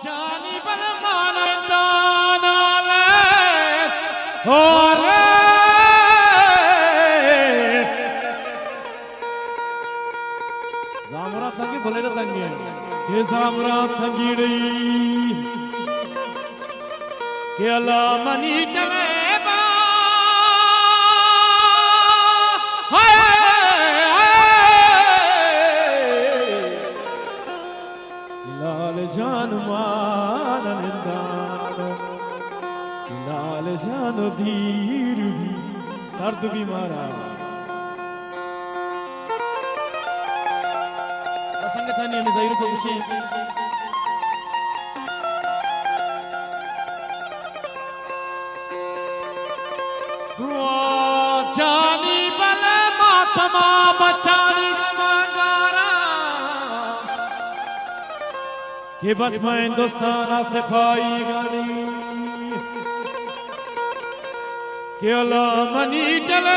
जानी बल मानता नाले हो रे जामरा थंगी बोले तो तंगी के जामरा थंगी रही के अल्लाह मनी चले जान लाल जान धीर भी सर्द भी मारा संगठन में जाहिर को विशेष जानी बल मातमा बचानी कि बस मैं हिंदुस्तान से खाई गानी कि अल्लाह मनी चले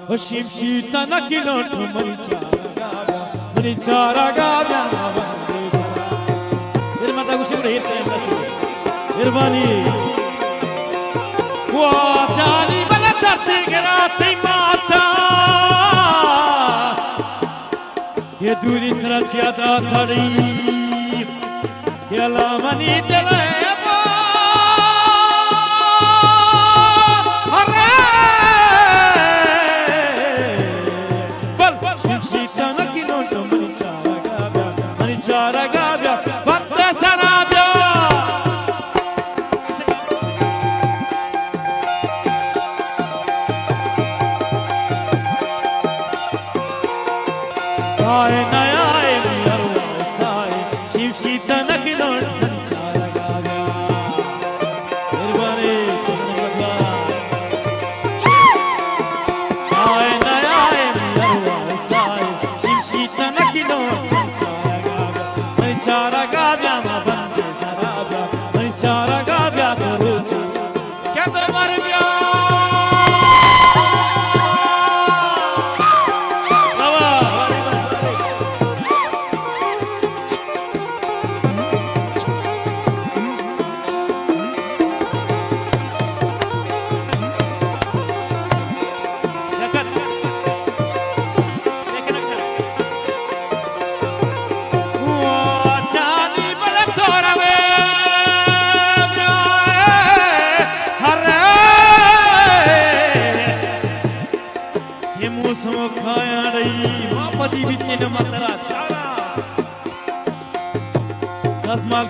अरे शिवशीता न किलोट मरी चारा गाव्या मेरे माता को शिव रही है मेहरबानी वो जानी बला धरती गिराती माता ये दूरी तरह ज्यादा खड़ी ये लामनी चले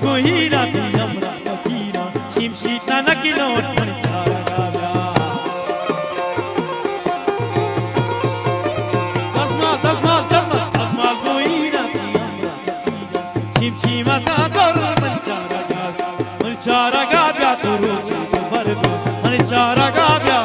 Gohira di amra kakira shimshita nakilot manchara gavya tasma gohira di amra kakira shimshima sagor manchara gavya turu chuchu bardu manchara gavya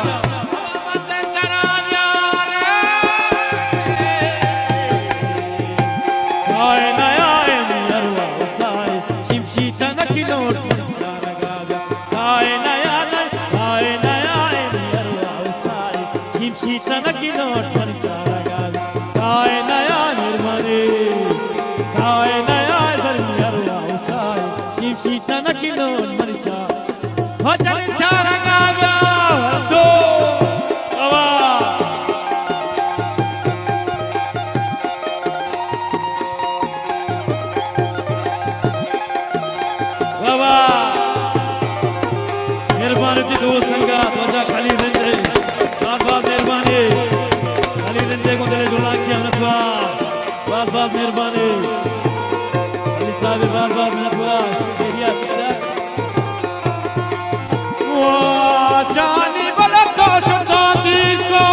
मेहरबानी बार जानी बला तो शताब्दी को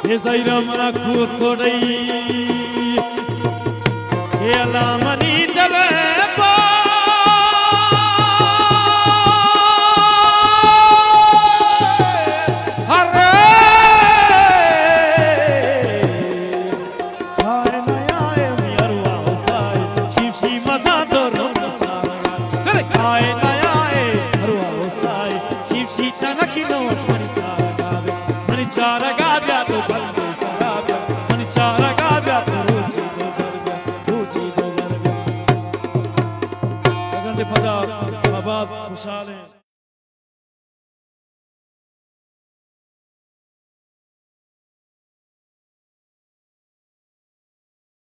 ये जाइरा मना खुद को रही ये अलामनी चले થાય